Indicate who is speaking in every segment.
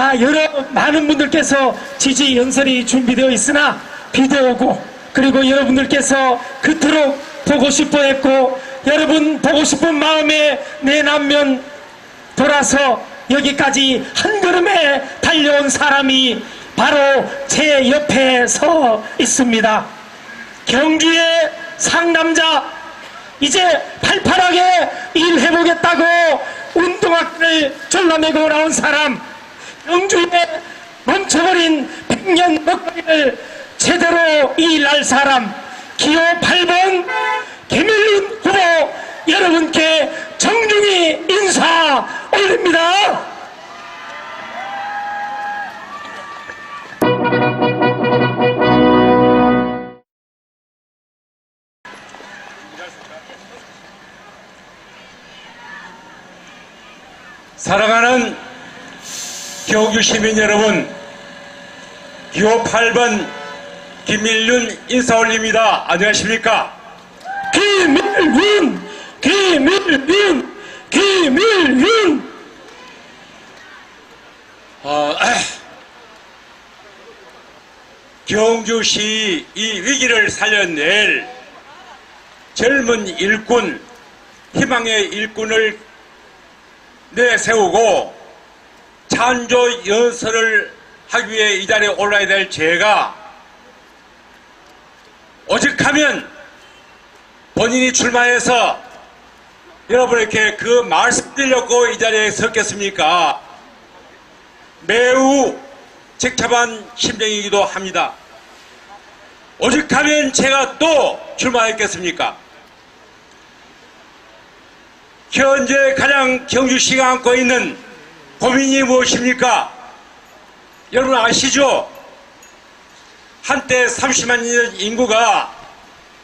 Speaker 1: 자, 많은 분들께서 지지 연설이 준비되어 있으나 비도 오고, 그리고 여러분들께서 그토록 보고 싶어 했고, 여러분 보고 싶은 마음에 내 남면 돌아서 여기까지 한 걸음에 달려온 사람이 바로 제 옆에 서 있습니다. 경주의 상남자, 이제 팔팔하게 일해보겠다고 운동화끈을 졸라매고 나온 사람, 경주에 멈춰버린 100년 먹거리를 제대로 일할 사람, 기호 8번 김일륜 후보 여러분께 정중히 인사 올립니다.
Speaker 2: 사랑하는 경주 시민 여러분, 기호 8번 김일륜 인사 올립니다. 안녕하십니까?
Speaker 1: 김일륜! 김일륜! 김일륜!
Speaker 2: 경주시 이 위기를 살려낼 젊은 일꾼, 희망의 일꾼을 내세우고 찬조 연설을 하기 위해 이 자리에 올라야 될 제가 오직하면 본인이 출마해서 여러분에게 그 말씀 드리려고 이 자리에 섰겠습니까? 매우 적잡한 심정이기도 합니다. 오직하면 제가 또 출마했겠습니까? 현재 가장 경주시가 안고 있는 고민이 무엇입니까? 여러분 아시죠? 한때 30만 인구가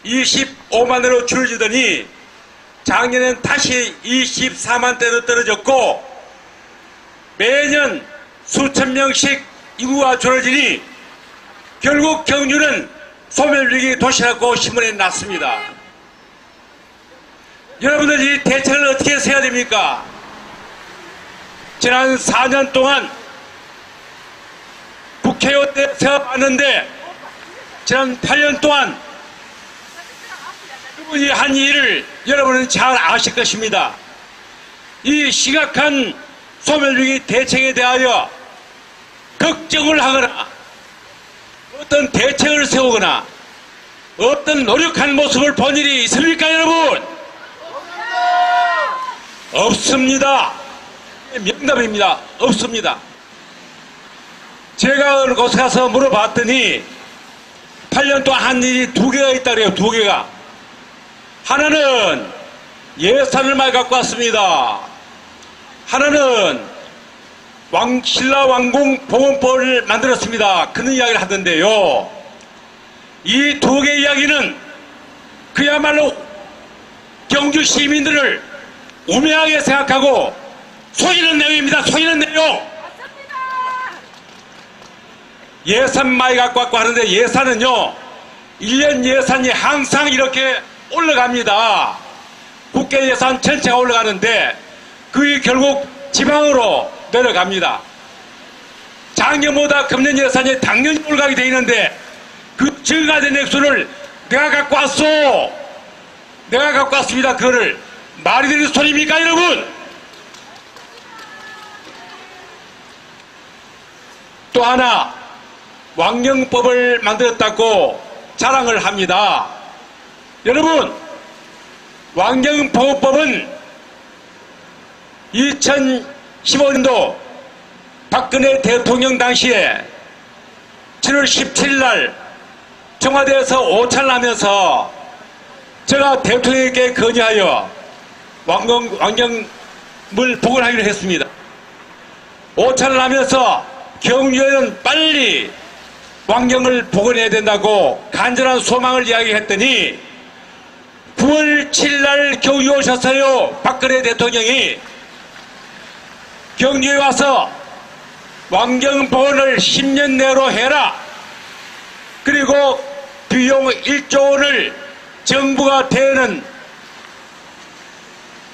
Speaker 2: 25만으로 줄어지더니 작년엔 다시 24만대로 떨어졌고 매년 수천 명씩 인구가 줄어지니 결국 경주는 소멸위기 도시라고 신문에 났습니다. 여러분들 이 대책을 어떻게 해야 됩니까? 지난 4년 동안 국회의원 때 세워봤는데 지난 8년 동안 그분이 한 일을 여러분은 잘 아실 것입니다. 이 심각한 소멸위기 대책에 대하여 걱정을 하거나 어떤 대책을 세우거나 어떤 노력하는 모습을 본 일이 있습니까, 여러분? 없습니다. 명답입니다. 없습니다. 제가 어느 곳에 가서 물어봤더니 8년 동안 한 일이 2개가 있다 그래요. 2개가. 하나는 예산을 많이 갖고 왔습니다. 하나는 신라 왕궁 봉헌법을 만들었습니다. 그런 이야기를 하던데요. 이 2개 이야기는 그야말로 경주 시민들을 우매하게 생각하고 속이는 내용입니다. 속이는 내용. 예산 많이 갖고 왔고 하는데 예산은요 1년 예산이 항상 이렇게 올라갑니다. 국회 예산 전체가 올라가는데 그게 결국 지방으로 내려갑니다. 작년보다 금년 예산이 당연히 올라가게 돼 있는데 그 증가된 액수를 내가 갖고 왔어. 내가 갖고 왔습니다. 그거를 말이 되는 소리입니까, 여러분? 또 하나 왕령법을 만들었다고 자랑을 합니다. 여러분, 왕령봉헌법은 2015년도 박근혜 대통령 당시에 7월 17일 날 청와대에서 오찬을 하면서 제가 대통령에게 건의하여 왕령을 복원하기로 했습니다. 오찬을 하면서 경주에는 빨리 왕령을 복원해야 된다고 간절한 소망을 이야기했더니 9월 7일 날 경주에 오셨어요. 박근혜 대통령이 경주에 와서 왕령 복원을 10년 내로 해라. 그리고 비용 1조 원을 정부가 대는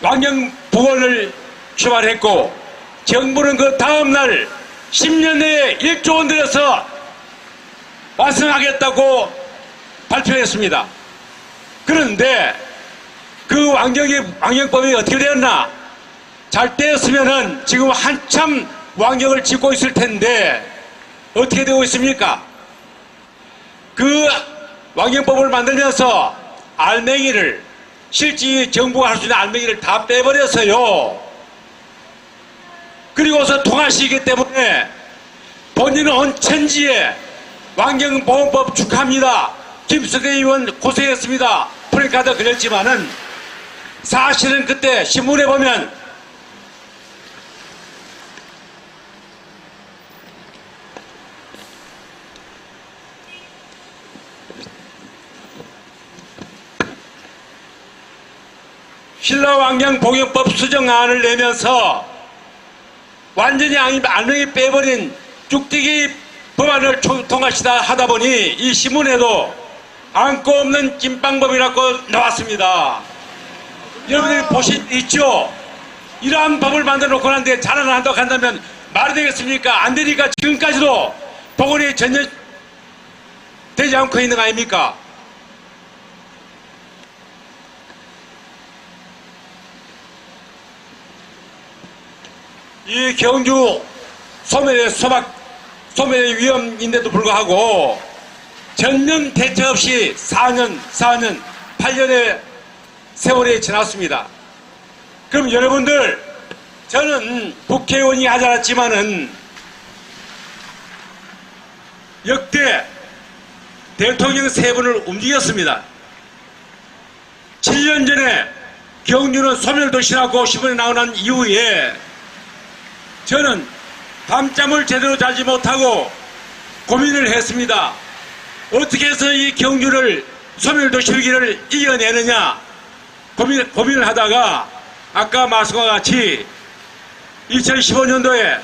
Speaker 2: 왕령 복원을 출발했고 정부는 그 다음날 10년 내에 1조 원 들여서 완성하겠다고 발표했습니다. 그런데 그 왕경법이 어떻게 되었나? 잘 되었으면은 지금 한참 왕경을 짓고 있을 텐데 어떻게 되고 있습니까? 그 왕경법을 만들면서 알맹이를, 실제 정부가 할 수 있는 알맹이를 다 빼버렸어요. 그리고서 통하시기 때문에 본인은 온 천지에 왕경보험법 축하합니다. 김수대 의원 고생했습니다. 프랭카드 그렸지만은 사실은 그때 신문에 보면 신라왕경보경법 수정안을 내면서 완전히 알맹이 빼버린 쭉뛰기 법안을 통과시다 하다 보니 이 신문에도 안고 없는 찐빵법이라고 나왔습니다. 여러분들이 보신 있죠? 이러한 법을 만들어 놓고 난데 자랑을 한다고 한다면 말이 되겠습니까? 안 되니까 지금까지도 복원이 전혀 되지 않고 있는 거 아닙니까? 이 경주 소멸의 위험인데도 불구하고 전면 대책 없이 4년, 8년의 세월이 지났습니다. 그럼 여러분들, 저는 국회의원이 하지 않았지만은 역대 대통령 3분을 움직였습니다. 7년 전에 경주는 소멸도시라고 신문에 나오는 이후에 저는 밤잠을 제대로 자지 못하고 고민을 했습니다. 어떻게 해서 이 경주를 소멸도시 위기를 이겨내느냐 고민을 하다가 아까 말씀과 같이 2015년도에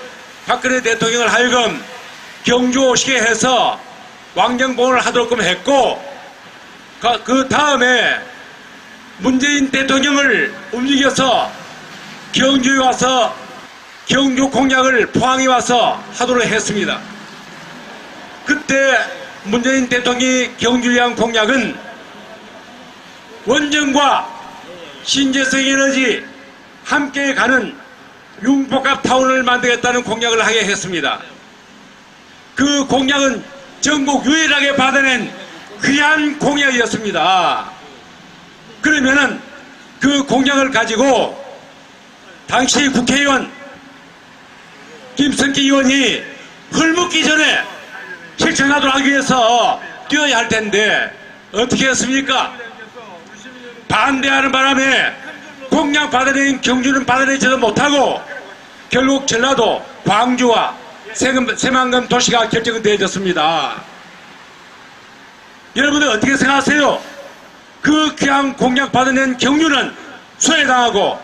Speaker 2: 박근혜 대통령을 하여금 경주 오시게 해서 왕경봉을 하도록 했고 그 다음에 문재인 대통령을 움직여서 경주에 와서 경주 공약을 포항에 와서 하도록 했습니다. 그때 문재인 대통령이 경주에 한 공약은 원전과 신재생 에너지 함께 가는 융복합타운을 만들겠다는 공약을 하게 했습니다. 그 공약은 전국 유일하게 받아낸 귀한 공약이었습니다. 그러면은 그 공약을 가지고 당시 국회의원 김성기 의원이 헐묻기 전에 실천하도록 하기 위해서 뛰어야 할 텐데 어떻게 했습니까? 반대하는 바람에 공약 받아낸 경주는 받아내지도 못하고 결국 전라도 광주와 새만금 도시가 결정되어졌습니다. 여러분들 어떻게 생각하세요? 그 귀한 공약 받아낸 경주는 소외당하고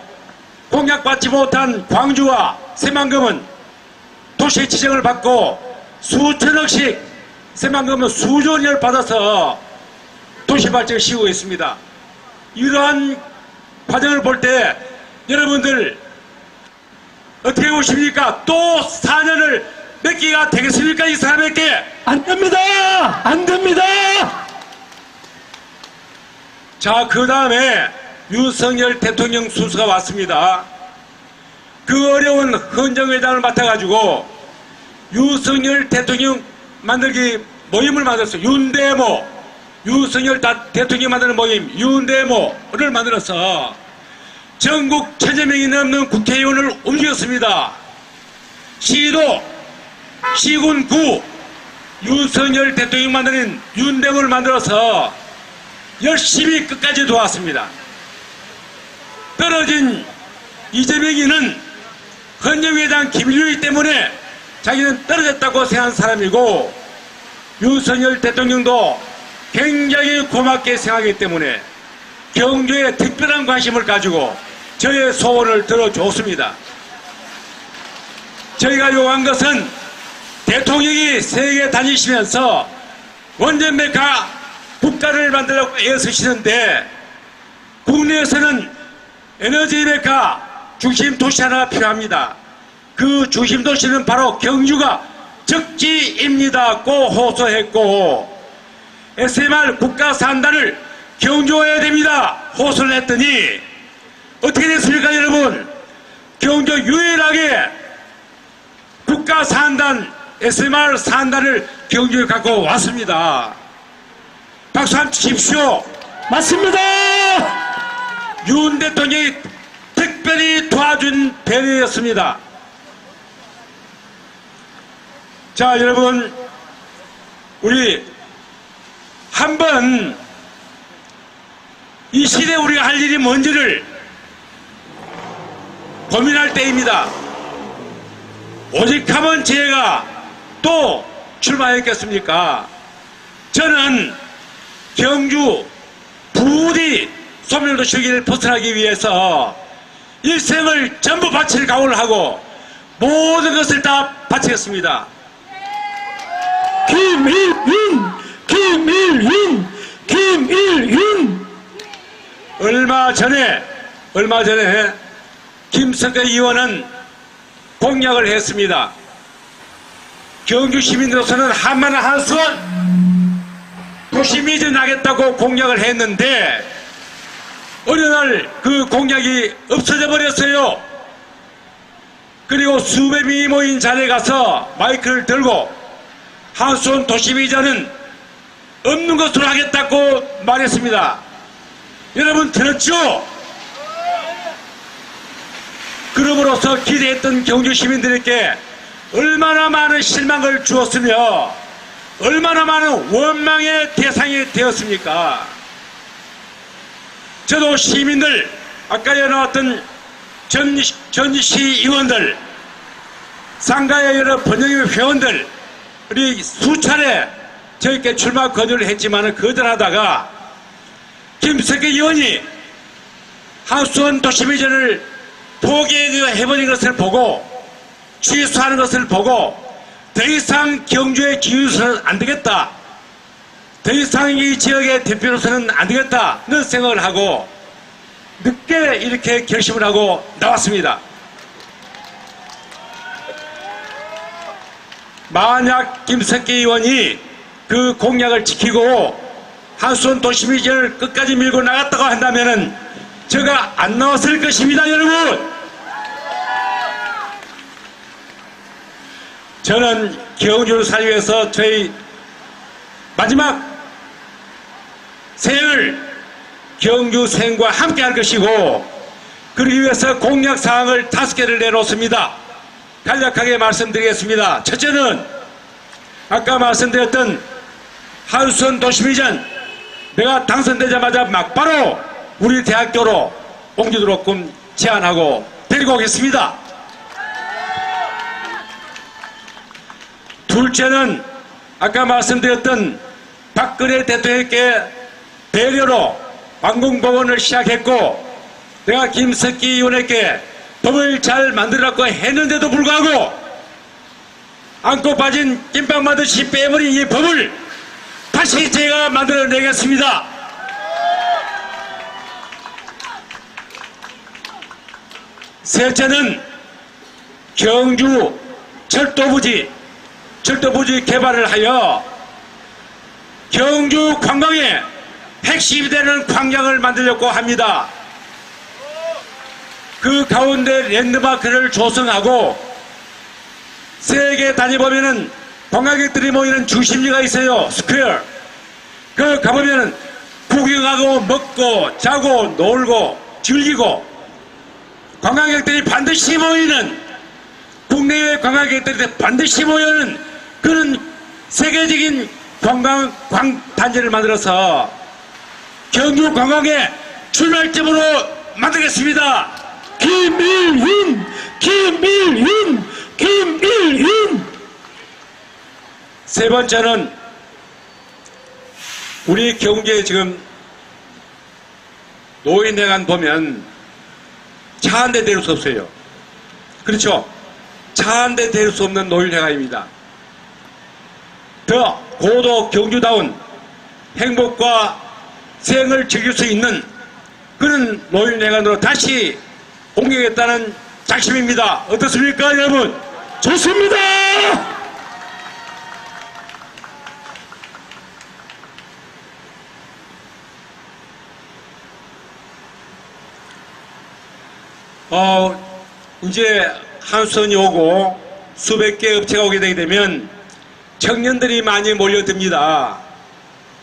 Speaker 2: 공약 받지 못한 광주와 새만금은 도시 지정을 받고 수천억씩 새만금은 수조 원을 받아서 도시 발전을 시키고 있습니다. 이러한 과정을 볼 때 여러분들 어떻게 보십니까? 또 4년을 몇 개가 되겠습니까? 이 사람에게
Speaker 1: 안 됩니다! 안 됩니다!
Speaker 2: 자, 그 다음에 윤석열 대통령 순서가 왔습니다. 그 어려운 헌정회장을 맡아가지고 윤석열 대통령 만들기 모임을 만들었어요. 윤대모. 윤석열 대통령 만드는 모임 윤대모를 만들어서 전국 1000여 명이 넘는 국회의원을 움직였습니다. 시도, 시군, 구 윤석열 대통령 만드는 윤대모를 만들어서 열심히 끝까지 도왔습니다. 떨어진 이재명이는 헌정회장 김일효이기 때문에 자기는 떨어졌다고 생각하는 사람이고 윤석열 대통령도 굉장히 고맙게 생각하기 때문에 경주에 특별한 관심을 가지고 저의 소원을 들어줬습니다. 저희가 요구한 것은 대통령이 세계 다니시면서 원전 메카 국가를 만들려고 애쓰시는데 국내에서는 에너지 메카 중심 도시 하나가 필요합니다. 그 중심 도시는 바로 경주가 적지입니다고 호소했고 SMR 국가산단을 경주해야 됩니다 호소를 했더니 어떻게 됐습니까 여러분? 경주 유일하게 국가산단 SMR 산단을 경주에 갖고 왔습니다. 박수 한번 치십시오.
Speaker 1: 맞습니다.
Speaker 2: 윤 대통령이 특별히 도와준 배려였습니다. 자 여러분 우리 한번 이 시대에 우리가 할 일이 뭔지를 고민할 때입니다. 오직 하면 제가 또 출마했겠습니까? 저는 경주 부디 소멸도 시기를 벗어나기 위해서 일생을 전부 바칠 각오를 하고 모든 것을 다 바치겠습니다.
Speaker 1: 김일윤, 김일윤, 김일윤.
Speaker 2: 얼마 전에 김석태 의원은 공약을 했습니다. 경주 시민으로서는 한마나 한수원 도시미전 하겠다고 공약을 했는데 어느 날 그 공약이 없어져 버렸어요. 그리고 수백 명이 모인 자리에 가서 마이크를 들고 한수원 도시미전은 없는 것으로 하겠다고 말했습니다. 여러분 들었죠? 그럼으로써 기대했던 경주 시민들에게 얼마나 많은 실망을 주었으며 얼마나 많은 원망의 대상이 되었습니까? 저도 시민들, 아까 나왔던 전시 의원들, 상가의 여러 번영의 회원들, 우리 수차례 저에게 출마 권유를 했지만 거절하다가 김석태 의원이 한수원 도시미전을 포기해버린 것을 보고 취소하는 것을 보고 더 이상 경주의 기후로서는 안 되겠다. 더 이상 이 지역의 대표로서는 안 되겠다는 생각을 하고 늦게 이렇게 결심을 하고 나왔습니다. 만약 김석태 의원이 그 공약을 지키고 한수원 도시미전을 끝까지 밀고 나갔다고 한다면은 제가 안 나왔을 것입니다, 여러분. 저는 경주를 살기 위해서 저희 마지막 생을 경주 생과 함께 할 것이고 그러기 위해서 공약사항을 5개를 내놓습니다. 간략하게 말씀드리겠습니다. 첫째는 아까 말씀드렸던 한수원 도시미전 내가 당선되자마자 막바로 우리 대학교로 옮기도록 제안하고 데리고 오겠습니다. 둘째는 아까 말씀드렸던 박근혜 대통령께 배려로 완공법원을 시작했고 내가 김석태 의원에게 법을 잘 만들라고 했는데도 불구하고 안고 빠진 찐빵 마듯이 빼버린 이 법을 다시 제가 만들어내겠습니다. 셋째는 경주 철도부지 개발을 하여 경주 관광의 핵심이 되는 광장을 만들려고 합니다. 그 가운데 랜드마크를 조성하고 세계 다녀보면은 관광객들이 모이는 중심지가 있어요. 스퀘어. 그 가보면은 구경하고 먹고 자고 놀고 즐기고 관광객들이 반드시 모이는 국내외 관광객들이 반드시 모이는 그런 세계적인 관광 단지를 만들어서 경주 관광의 출발점으로 만들겠습니다.
Speaker 1: 김일윤, 김일윤, 김일윤.
Speaker 2: 세 번째는 우리 경주에 지금 노인회관 보면 차 한 대 대릴 수 없어요. 그렇죠? 차 한 대 대릴 수 없는 노인회관입니다. 더 고도 경주다운 행복과 생을 즐길 수 있는 그런 노인회관으로 다시 옮기겠다는 작심입니다. 어떻습니까, 여러분?
Speaker 1: 좋습니다.
Speaker 2: 이제 한수원이 오고 수백 개 업체가 오게 되게 되면 청년들이 많이 몰려듭니다.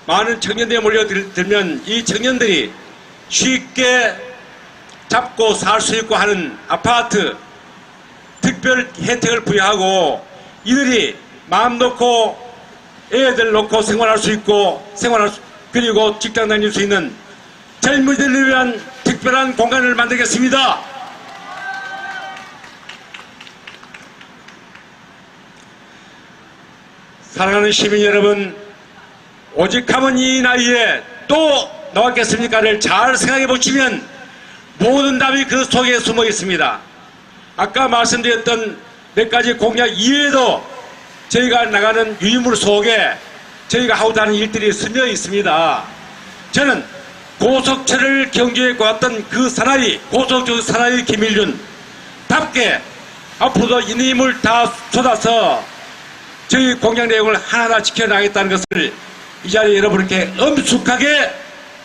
Speaker 2: 많은 청년들이 몰려들면 이 청년들이 쉽게 잡고 살 수 있고 하는 아파트 특별 혜택을 부여하고 이들이 마음 놓고 애들 놓고 생활할 수 있고 그리고 직장 다닐 수 있는 젊은이들을 위한 특별한 공간을 만들겠습니다. 사랑하는 시민 여러분, 오직 하면 이 나이에 또 나왔겠습니까를 잘 생각해 보시면 모든 답이 그 속에 숨어 있습니다. 아까 말씀드렸던 몇 가지 공약 이외에도 저희가 나가는 유인물 속에 저희가 하고 다니는 일들이 스며 있습니다. 저는 고속철을 경주에 꽂았던 그 사나이, 고속철 사나이 김일윤 답게 앞으로도 있는 힘을 다 쏟아서 저희 공약 내용을 하나하나 지켜나가겠다는 것을 이 자리에 여러분께 엄숙하게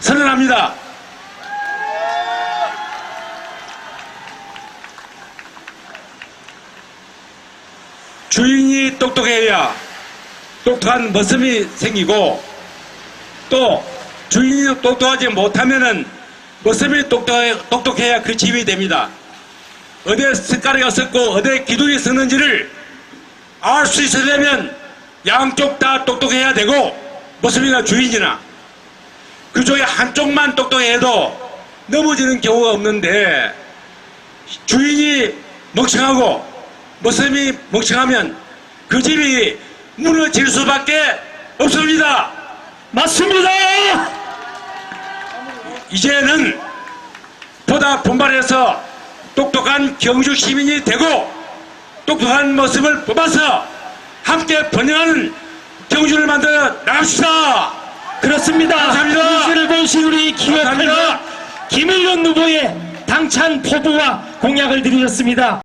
Speaker 2: 선언합니다. 주인이 똑똑해야 똑똑한 머슴이 생기고 또 주인이 똑똑하지 못하면은 머슴이 똑똑해야 그 집이 됩니다. 어디에 숟가락이 섰고 어디에 기둥이 섰는지를 알 수 있으려면 양쪽 다 똑똑해야 되고 머슴이나 주인이나 그중에 한쪽만 똑똑해도 넘어지는 경우가 없는데 주인이 멍청하고 머슴이 멍청하면 그 집이 무너질 수밖에 없습니다.
Speaker 1: 맞습니다.
Speaker 2: 이제는 보다 분발해서 똑똑한 경주 시민이 되고 똑똑한 모습을 뽑아서 함께 번영하는 경주를 만들어 나갑시다.
Speaker 1: 그렇습니다.
Speaker 2: 감사합니다.
Speaker 1: 이시를 보신 우리 기획할
Speaker 2: 감사합니다.
Speaker 1: 김일윤 후보의 당찬 포부와 공약을 드리셨습니다.